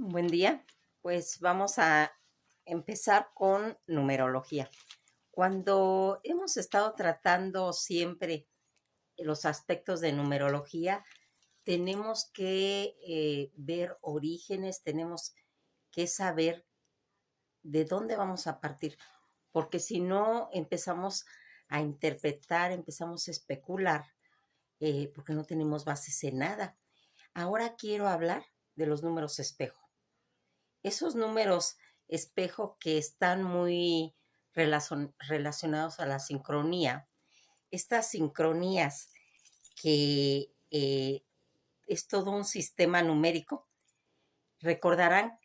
Buen día. Pues vamos a empezar con numerología. Cuando hemos estado tratando siempre los aspectos de numerología, tenemos que ver orígenes, tenemos que saber de dónde vamos a partir, porque si no empezamos a interpretar, empezamos a especular, porque no tenemos bases en nada. Ahora quiero hablar de los números espejo. Esos números espejo que están muy relacionados a la sincronía, estas sincronías que es todo un sistema numérico, recordarán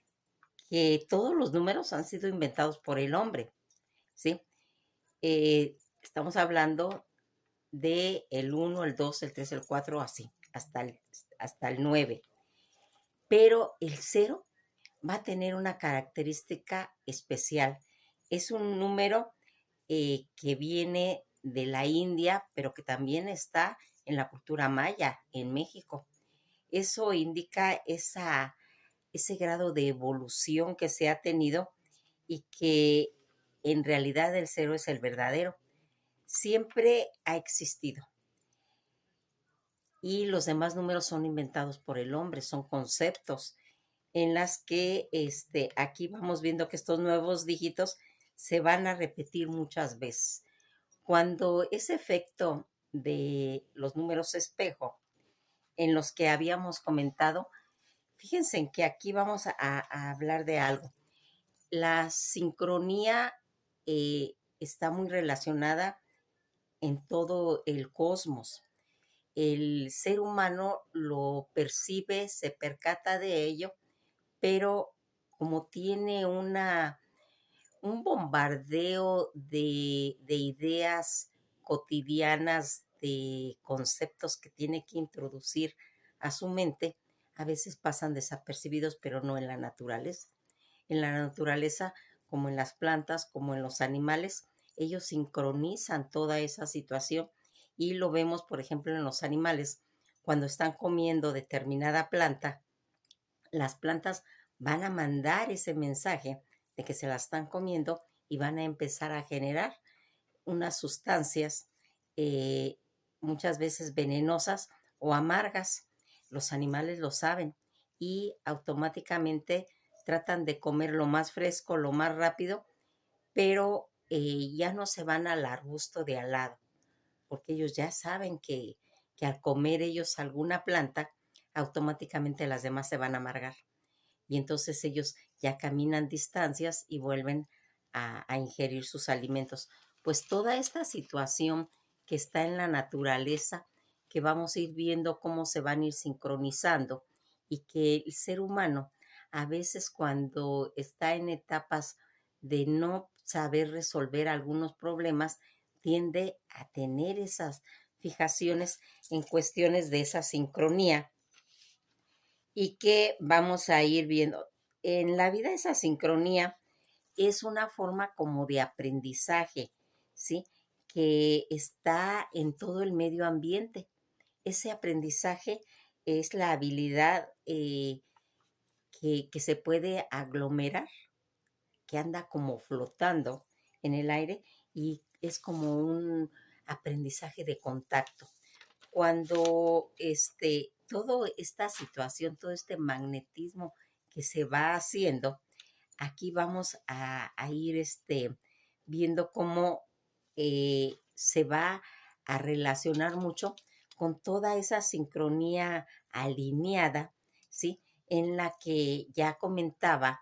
que todos los números han sido inventados por el hombre, ¿sí? Estamos hablando de el 1, el 2, el 3, el 4, así, hasta el 9. Pero el cero va a tener una característica especial. Es un número que viene de la India, pero que también está en la cultura maya, en México. Eso indica ese grado de evolución que se ha tenido y que en realidad el cero es el verdadero. Siempre ha existido. Y los demás números son inventados por el hombre, son conceptos en las que aquí vamos viendo que estos nuevos dígitos se van a repetir muchas veces. Cuando ese efecto de los números espejo, en los que habíamos comentado, fíjense en que aquí vamos a hablar de algo. La sincronía está muy relacionada en todo el cosmos. El ser humano lo percibe, se percata de ello, pero como tiene un bombardeo de ideas cotidianas, de conceptos que tiene que introducir a su mente, a veces pasan desapercibidos, pero no en la naturaleza. En la naturaleza, como en las plantas, como en los animales, ellos sincronizan toda esa situación y lo vemos, por ejemplo, en los animales. Cuando están comiendo determinada planta, las plantas van a mandar ese mensaje de que se la están comiendo y van a empezar a generar unas sustancias muchas veces venenosas o amargas. Los animales lo saben y automáticamente tratan de comer lo más fresco, lo más rápido, pero ya no se van al arbusto de al lado, porque ellos ya saben que al comer ellos alguna planta, automáticamente las demás se van a amargar y entonces ellos ya caminan distancias y vuelven a ingerir sus alimentos. Pues toda esta situación que está en la naturaleza, que vamos a ir viendo cómo se van a ir sincronizando y que el ser humano a veces cuando está en etapas de no saber resolver algunos problemas, tiende a tener esas fijaciones en cuestiones de esa sincronía y que vamos a ir viendo. En la vida esa sincronía es una forma como de aprendizaje, ¿sí? Que está en todo el medio ambiente. Ese aprendizaje es la habilidad que se puede aglomerar, que anda como flotando en el aire y es como un aprendizaje de contacto. Cuando toda esta situación, todo este magnetismo que se va haciendo, aquí vamos a ir viendo cómo se va a relacionar mucho con toda esa sincronía alineada, ¿sí? En la que ya comentaba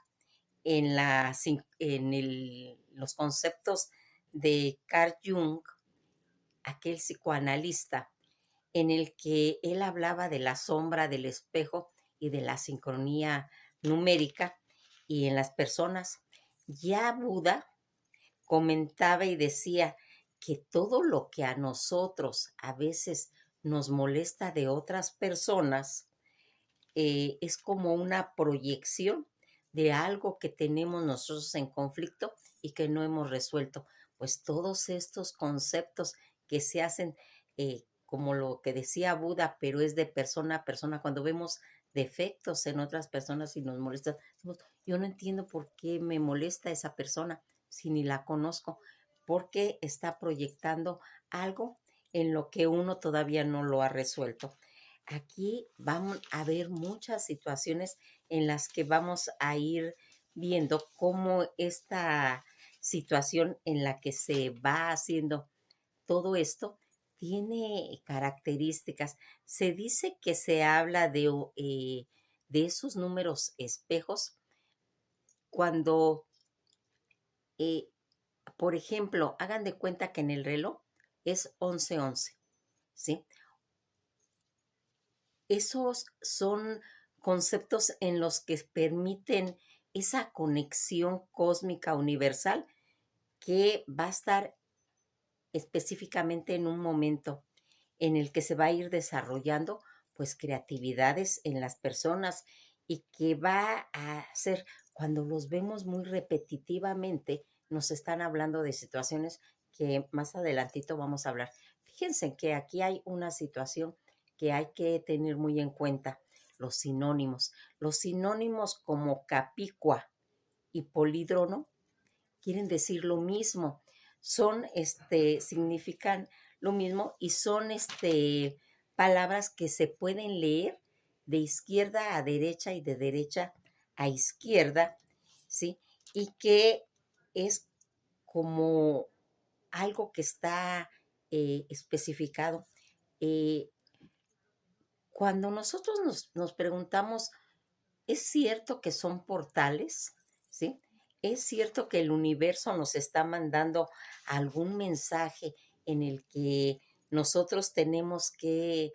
los conceptos de Carl Jung, aquel psicoanalista, en el que él hablaba de la sombra, del espejo y de la sincronía numérica y en las personas. Ya Buda comentaba y decía que todo lo que a nosotros a veces nos molesta de otras personas es como una proyección de algo que tenemos nosotros en conflicto y que no hemos resuelto. Pues todos estos conceptos que se hacen como lo que decía Buda, pero es de persona a persona, cuando vemos defectos en otras personas y nos molesta. Decimos, yo no entiendo por qué me molesta esa persona si ni la conozco, porque está proyectando algo en lo que uno todavía no lo ha resuelto. Aquí vamos a ver muchas situaciones en las que vamos a ir viendo cómo esta situación en la que se va haciendo todo esto tiene características. Se dice que se habla de esos números espejos cuando, eh, por ejemplo, hagan de cuenta que en el reloj es 11:11, ¿sí? Esos son conceptos en los que permiten esa conexión cósmica universal que va a estar específicamente en un momento en el que se va a ir desarrollando pues creatividades en las personas y que va a ser cuando los vemos muy repetitivamente, nos están hablando de situaciones que más adelantito vamos a hablar. Fíjense que aquí hay una situación que hay que tener muy en cuenta, los sinónimos. Los sinónimos como capicua y polídrono quieren decir lo mismo, son, significan lo mismo y son, palabras que se pueden leer de izquierda a derecha y de derecha a izquierda, ¿sí? Y que es como algo que está especificado. Eh, Cuando nosotros nos preguntamos, ¿es cierto que son portales? ¿Sí? ¿Es cierto que el universo nos está mandando algún mensaje en el que nosotros tenemos que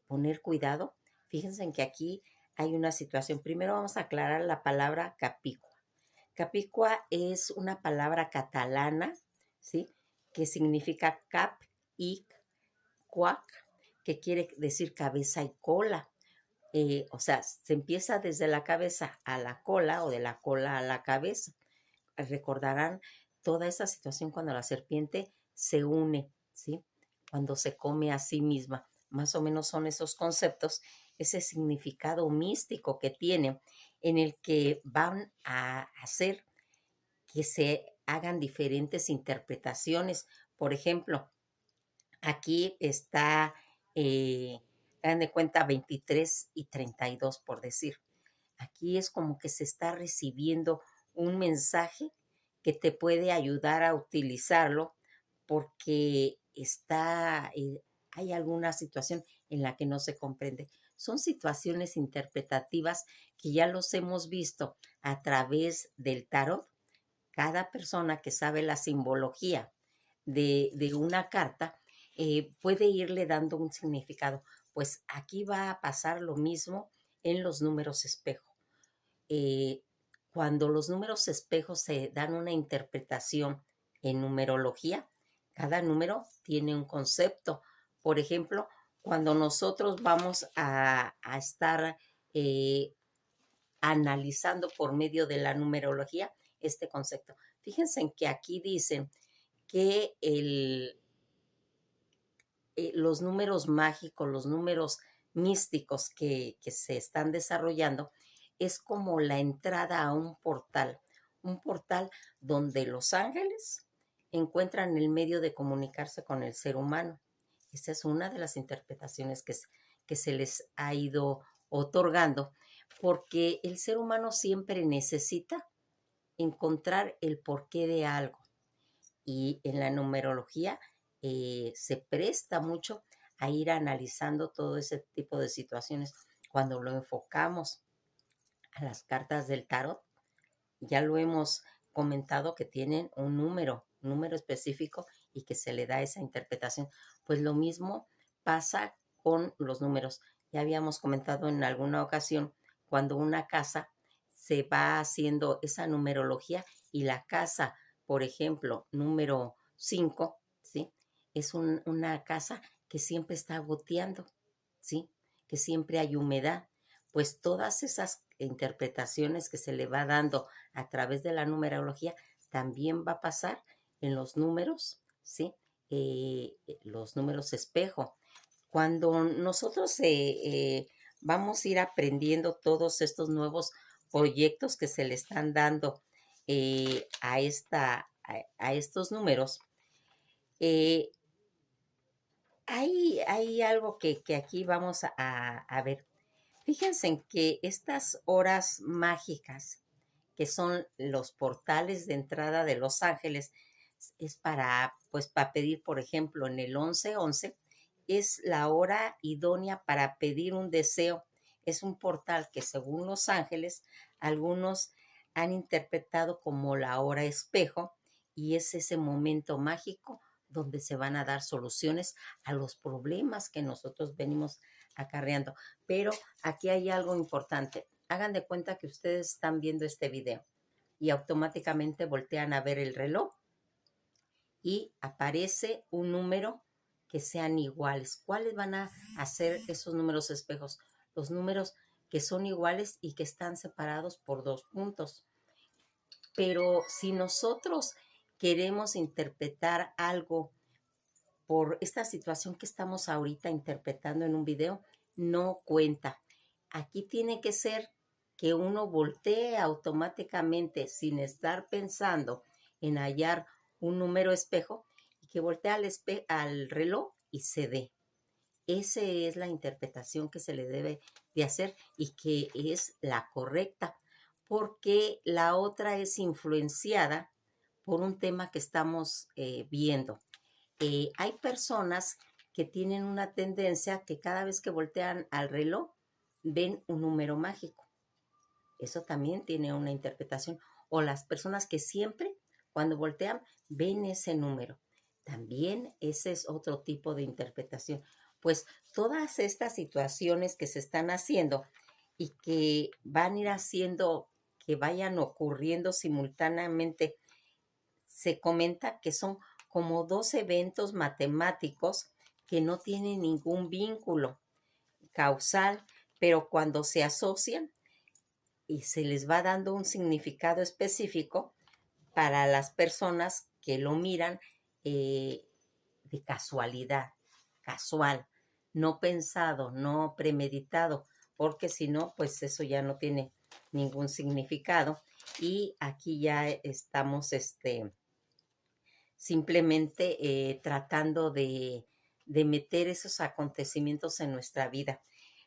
poner cuidado? Fíjense en que aquí hay una situación. Primero vamos a aclarar la palabra capicua. Capicua es una palabra catalana, ¿sí? Que significa cap y cuac, que quiere decir cabeza y cola. O sea, se empieza desde la cabeza a la cola o de la cola a la cabeza. Recordarán toda esa situación cuando la serpiente se une, ¿sí? Cuando se come a sí misma. Más o menos son esos conceptos, ese significado místico que tiene, en el que van a hacer que se hagan diferentes interpretaciones. Por ejemplo, aquí está, hagan de cuenta, 23 y 32, por decir. Aquí es como que se está recibiendo un mensaje que te puede ayudar a utilizarlo porque hay alguna situación en la que no se comprende. Son situaciones interpretativas que ya los hemos visto a través del tarot. Cada persona que sabe la simbología de una carta puede irle dando un significado. Pues aquí va a pasar lo mismo en los números espejo. eh, Cuando los números espejos se dan una interpretación en numerología, cada número tiene un concepto. Por ejemplo, cuando nosotros vamos a estar eh, analizando por medio de la numerología este concepto. Fíjense en que aquí dicen que los números mágicos, los números místicos que se están desarrollando, es como la entrada a un portal donde los ángeles encuentran el medio de comunicarse con el ser humano. Esa es una de las interpretaciones que se les ha ido otorgando, porque el ser humano siempre necesita encontrar el porqué de algo. Y en la numerología se presta mucho a ir analizando todo ese tipo de situaciones. Cuando lo enfocamos a las cartas del tarot, ya lo hemos comentado que tienen un número específico y que se le da esa interpretación. Pues lo mismo pasa con los números. Ya habíamos comentado en alguna ocasión cuando una casa se va haciendo esa numerología y la casa, por ejemplo, número 5, ¿sí? Es una casa que siempre está goteando, ¿sí? Que siempre hay humedad. Pues todas esas interpretaciones que se le va dando a través de la numerología también va a pasar en los números, ¿sí? Los números espejo. Cuando nosotros vamos a ir aprendiendo todos estos nuevos proyectos que se le están dando a estos números. Eh, hay algo que aquí vamos a ver. Fíjense en que estas horas mágicas, que son los portales de entrada de los ángeles, es pues, para pedir, por ejemplo, en el 1111, es la hora idónea para pedir un deseo. Es un portal que, según los ángeles, algunos han interpretado como la hora espejo, y es ese momento mágico donde se van a dar soluciones a los problemas que nosotros venimos acarreando. Pero aquí hay algo importante. Hagan de cuenta que ustedes están viendo este video y automáticamente voltean a ver el reloj y aparece un número que sean iguales. ¿Cuáles van a hacer esos números espejos? Los números que son iguales y que están separados por 2 puntos. Pero si nosotros queremos interpretar algo por esta situación que estamos ahorita interpretando en un video, no cuenta. Aquí tiene que ser que uno voltee automáticamente sin estar pensando en hallar un número espejo, y que voltee al reloj y se dé. Esa es la interpretación que se le debe de hacer y que es la correcta, porque la otra es influenciada por un tema que estamos viendo. Hay personas que tienen una tendencia que cada vez que voltean al reloj ven un número mágico. Eso también tiene una interpretación. O las personas que siempre, cuando voltean, ven ese número. También ese es otro tipo de interpretación. Pues todas estas situaciones que se están haciendo y que van a ir haciendo que vayan ocurriendo simultáneamente, se comenta que son como 2 eventos matemáticos que no tienen ningún vínculo causal, pero cuando se asocian y se les va dando un significado específico para las personas que lo miran de casualidad, casual, no pensado, no premeditado, porque si no, pues eso ya no tiene ningún significado. Y aquí ya estamos simplemente tratando de meter esos acontecimientos en nuestra vida.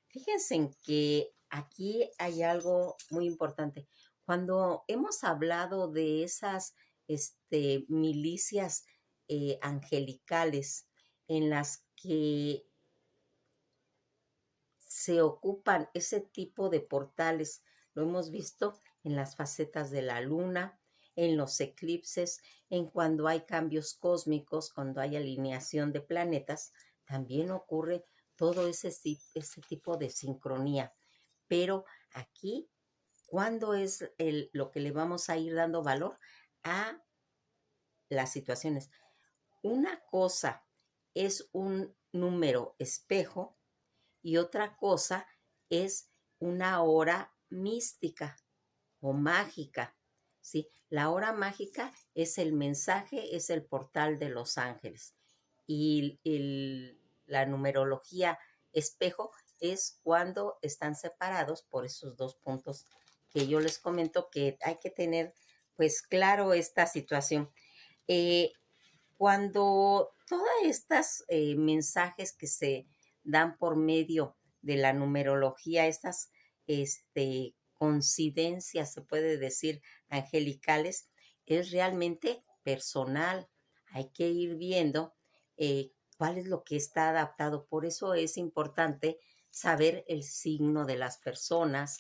Fíjense en que aquí hay algo muy importante. Cuando hemos hablado de esas milicias angelicales en las que se ocupan ese tipo de portales, lo hemos visto en las facetas de la luna, en los eclipses, en cuando hay cambios cósmicos, cuando hay alineación de planetas, también ocurre todo ese tipo de sincronía. Pero aquí, ¿cuándo es lo que le vamos a ir dando valor a las situaciones? Una cosa es un número espejo y otra cosa es una hora mística o mágica, ¿sí? La hora mágica es el mensaje, es el portal de los ángeles. Y la numerología espejo es cuando están separados por esos 2 puntos que yo les comento, que hay que tener pues claro esta situación. Eh, Cuando todos estos mensajes que se dan por medio de la numerología, estas coincidencias, se puede decir, angelicales, es realmente personal. Hay que ir viendo cuál es lo que está adaptado. Por eso es importante saber el signo de las personas,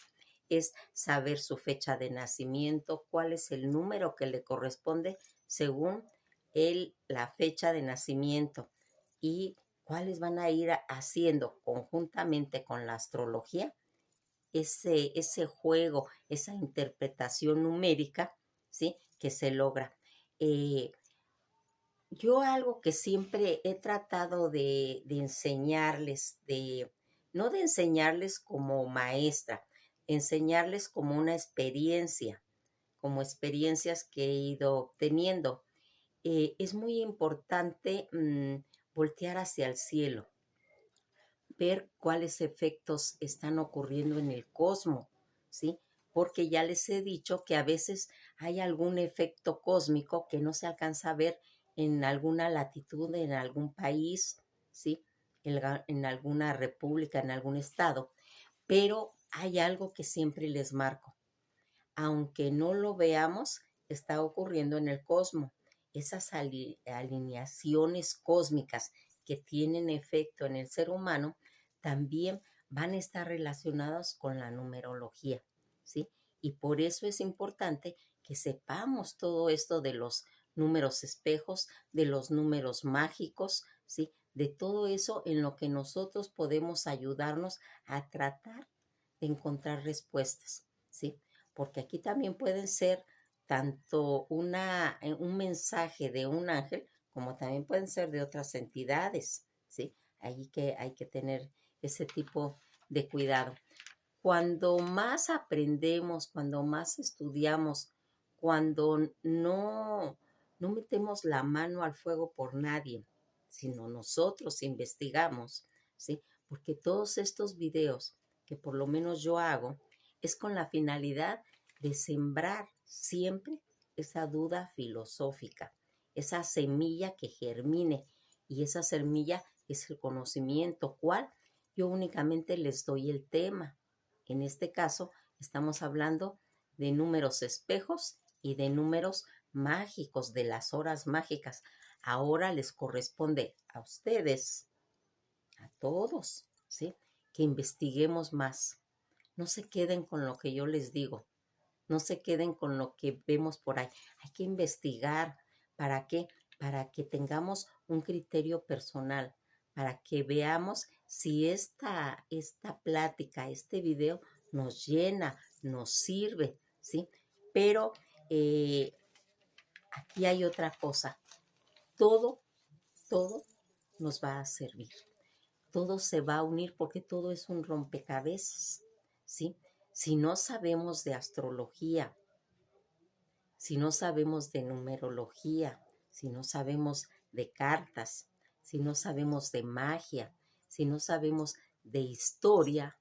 es saber su fecha de nacimiento, cuál es el número que le corresponde según la fecha de nacimiento, y cuáles van a ir haciendo conjuntamente con la astrología ese juego, esa interpretación numérica, ¿sí? Que se logra. Yo algo que siempre he tratado de enseñarles, no de enseñarles como maestra, enseñarles como una experiencia, como experiencias que he ido obteniendo. Es muy importante voltear hacia el cielo. ver cuáles efectos están ocurriendo en el cosmos, ¿sí? Porque ya les he dicho que a veces hay algún efecto cósmico que no se alcanza a ver en alguna latitud, en algún país, ¿sí? En alguna república, en algún estado, pero hay algo que siempre les marco. Aunque no lo veamos, está ocurriendo en el cosmos. Esas alineaciones cósmicas que tienen efecto en el ser humano también van a estar relacionadas con la numerología, ¿sí? Y por eso es importante que sepamos todo esto de los números espejos, de los números mágicos, ¿sí? De todo eso en lo que nosotros podemos ayudarnos a tratar de encontrar respuestas, ¿sí? Porque aquí también pueden ser tanto un mensaje de un ángel como también pueden ser de otras entidades, ¿sí? Ahí que hay que tener ese tipo de cuidado. Cuando más aprendemos, cuando más estudiamos, cuando no metemos la mano al fuego por nadie, sino nosotros investigamos, ¿sí? Porque todos estos videos que por lo menos yo hago es con la finalidad de sembrar siempre esa duda filosófica, esa semilla que germine, y esa semilla es el conocimiento. ¿Cuál? Yo únicamente les doy el tema. En este caso, estamos hablando de números espejos y de números mágicos, de las horas mágicas. Ahora les corresponde a ustedes, a todos, ¿sí? Que investiguemos más. No se queden con lo que yo les digo. No se queden con lo que vemos por ahí. Hay que investigar. ¿Para qué? Para que tengamos un criterio personal, para que veamos si esta plática, este video nos llena, nos sirve, ¿sí? Pero aquí hay otra cosa. Todo, todo nos va a servir. Todo se va a unir porque todo es un rompecabezas, ¿sí? Si no sabemos de astrología, si no sabemos de numerología, si no sabemos de cartas, si no sabemos de magia, si no sabemos de historia,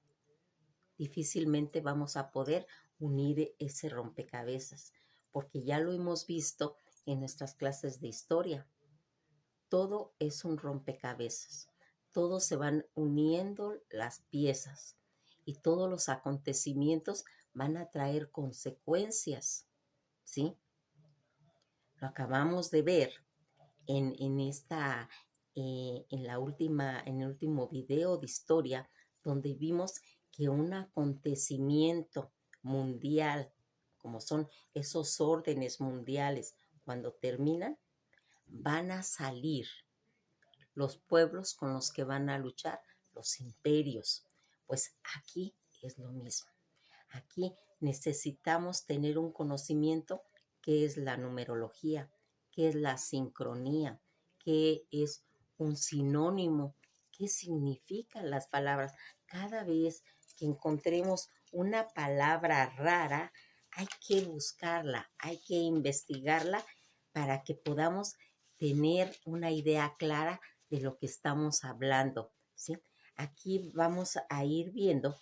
difícilmente vamos a poder unir ese rompecabezas, porque ya lo hemos visto en nuestras clases de historia. Todo es un rompecabezas, todos se van uniendo las piezas y todos los acontecimientos van a traer consecuencias, ¿sí? Lo acabamos de ver en esta, en el último video de historia, donde vimos que un acontecimiento mundial, como son esos órdenes mundiales, cuando terminan, van a salir los pueblos con los que van a luchar, los imperios. Pues aquí es lo mismo. Aquí necesitamos tener un conocimiento que es la numerología, qué es la sincronía, qué es un sinónimo, qué significan las palabras. Cada vez que encontremos una palabra rara, hay que buscarla, hay que investigarla para que podamos tener una idea clara de lo que estamos hablando, ¿sí? Aquí vamos a ir viendo,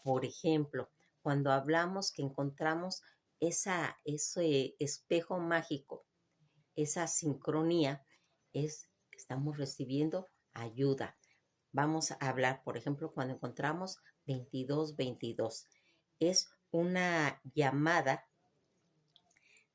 por ejemplo, cuando hablamos que encontramos ese espejo mágico, esa sincronía, estamos recibiendo ayuda. Vamos a hablar, por ejemplo, cuando encontramos 2222. Es una llamada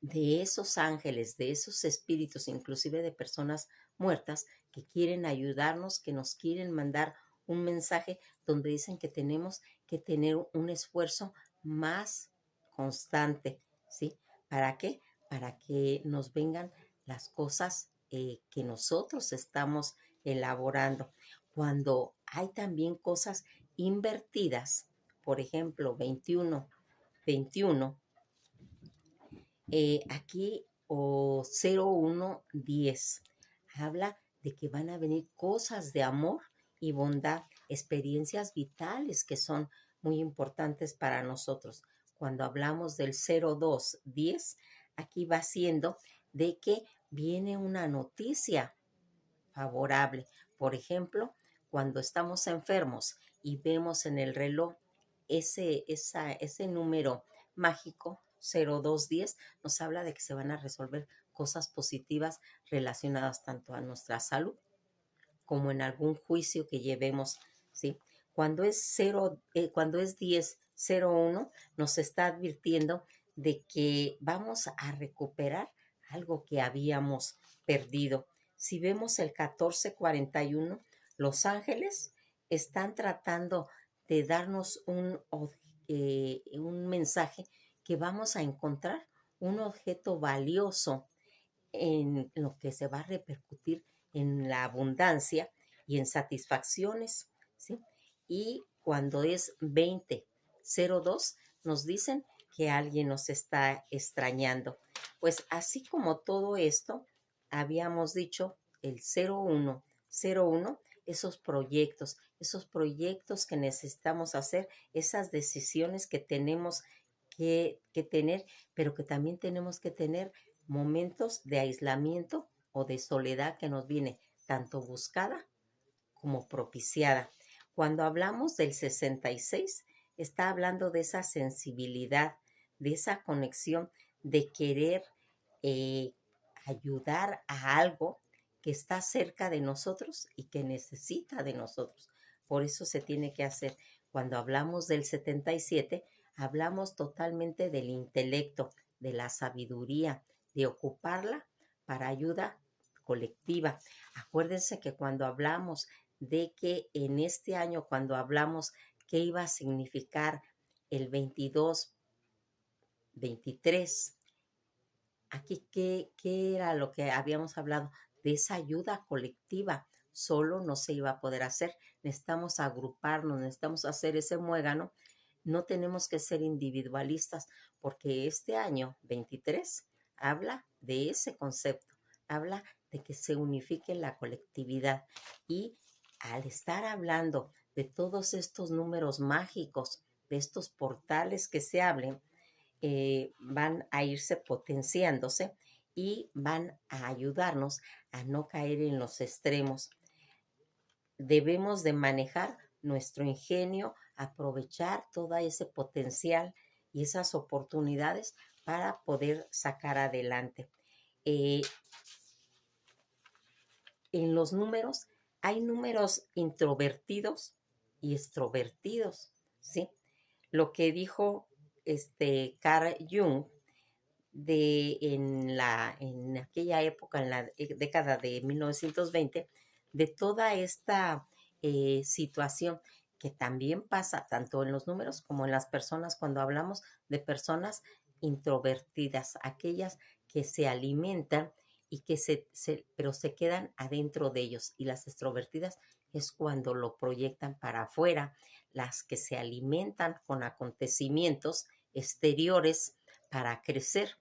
de esos ángeles, de esos espíritus, inclusive de personas muertas, que quieren ayudarnos, que nos quieren mandar un mensaje donde dicen que tenemos que tener un esfuerzo más constante, ¿sí? ¿Para qué? Para que nos vengan las cosas que nosotros estamos elaborando. Cuando hay también cosas invertidas, por ejemplo, 21, 21, aquí o 0110 habla de que van a venir cosas de amor y bondad, experiencias vitales que son muy importantes para nosotros. Cuando hablamos del 0210, aquí va siendo de que viene una noticia favorable. Por ejemplo, cuando estamos enfermos y vemos en el reloj ese número mágico 0210, nos habla de que se van a resolver cosas positivas relacionadas tanto a nuestra salud como en algún juicio que llevemos, ¿sí? Cuando es 1001, nos está advirtiendo de que vamos a recuperar algo que habíamos perdido. Si vemos el 1441, los ángeles están tratando de darnos un mensaje que vamos a encontrar un objeto valioso en lo que se va a repercutir en la abundancia y en satisfacciones, ¿sí? Y cuando es 2002, nos dicen que alguien nos está extrañando. Pues así como todo esto, habíamos dicho el 0101, esos proyectos que necesitamos hacer, esas decisiones que tenemos que tener, pero que también tenemos que tener momentos de aislamiento o de soledad que nos viene tanto buscada como propiciada. Cuando hablamos del 66, está hablando de esa sensibilidad, de esa conexión, de querer eh, ayudar a algo que está cerca de nosotros y que necesita de nosotros. Por eso se tiene que hacer. Cuando hablamos del 77, hablamos totalmente del intelecto, de la sabiduría, de ocuparla para ayuda colectiva. Acuérdense que cuando hablamos de que en este año, cuando hablamos qué iba a significar el 22, 23, aquí qué era lo que habíamos hablado de esa ayuda colectiva. Solo no se iba a poder hacer. Necesitamos agruparnos, necesitamos hacer ese muégano. No tenemos que ser individualistas porque este año 23 habla de ese concepto, habla de que se unifique la colectividad y al estar hablando de todos estos números mágicos, de estos portales que se hablen, van a irse potenciándose y van a ayudarnos a no caer en los extremos. Debemos de manejar nuestro ingenio, aprovechar todo ese potencial y esas oportunidades para poder sacar adelante. En los números hay números introvertidos y extrovertidos, ¿sí? Lo que dijo Carl Jung en aquella época, en la década de 1920, de toda esta situación que también pasa tanto en los números como en las personas cuando hablamos de personas introvertidas, aquellas que se alimentan y que pero se quedan adentro de ellos, y las extrovertidas es cuando lo proyectan para afuera, las que se alimentan con acontecimientos exteriores para crecer.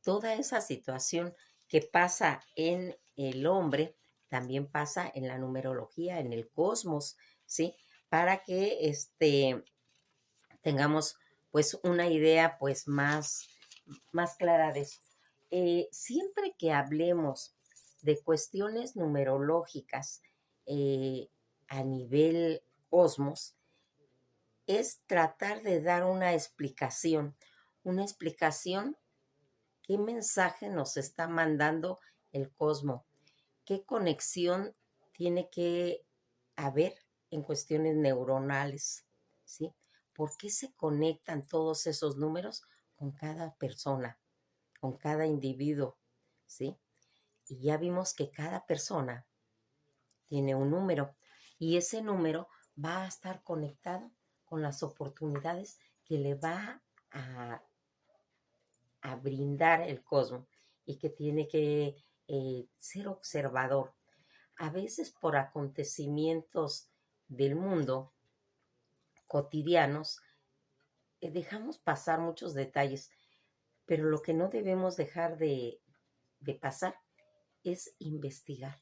Toda esa situación que pasa en el hombre también pasa en la numerología, en el cosmos, ¿sí? Para que tengamos pues una idea pues más clara de eso. Siempre que hablemos de cuestiones numerológicas a nivel cosmos, es tratar de dar una explicación qué mensaje nos está mandando el cosmos, qué conexión tiene que haber en cuestiones neuronales, ¿sí? ¿Por qué se conectan todos esos números con cada persona, con cada individuo, ¿sí? Y ya vimos que cada persona tiene un número y ese número va a estar conectado con las oportunidades que le va a brindar el cosmos y que tiene que ser observador. A veces por acontecimientos del mundo cotidianos dejamos pasar muchos detalles, pero lo que no debemos dejar de pasar es investigar.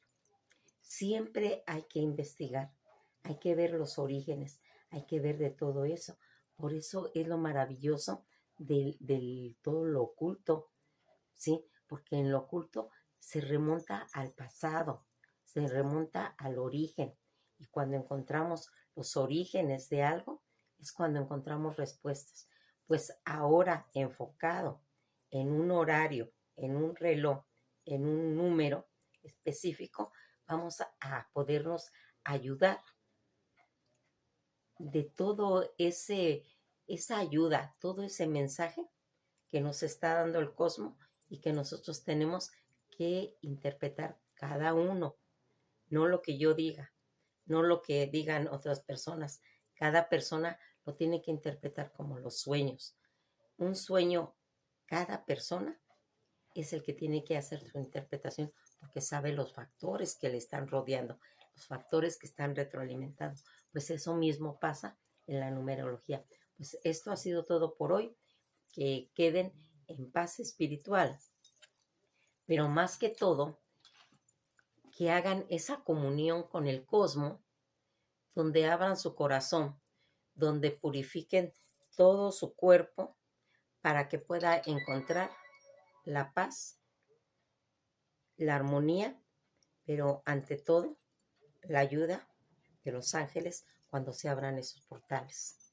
Siempre hay que investigar, hay que ver los orígenes, hay que ver de todo eso. Por eso es lo maravilloso del todo lo oculto, ¿sí? Porque en lo oculto se remonta al pasado, se remonta al origen Y cuando encontramos los orígenes de algo, es cuando encontramos respuestas. Pues ahora enfocado en un horario, en un reloj, en un número específico, vamos a podernos ayudar de todo esa ayuda, todo ese mensaje que nos está dando el cosmos y que nosotros tenemos que interpretar cada uno, no lo que yo diga, no lo que digan otras personas. Cada persona lo tiene que interpretar como los sueños. Un sueño, cada persona es el que tiene que hacer su interpretación porque sabe los factores que le están rodeando, los factores que están retroalimentando. Pues eso mismo pasa en la numerología. Pues esto ha sido todo por hoy. Que queden en paz espiritual, pero más que todo, que hagan esa comunión con el cosmos, donde abran su corazón, donde purifiquen todo su cuerpo para que pueda encontrar la paz, la armonía, pero ante todo, la ayuda de los ángeles cuando se abran esos portales.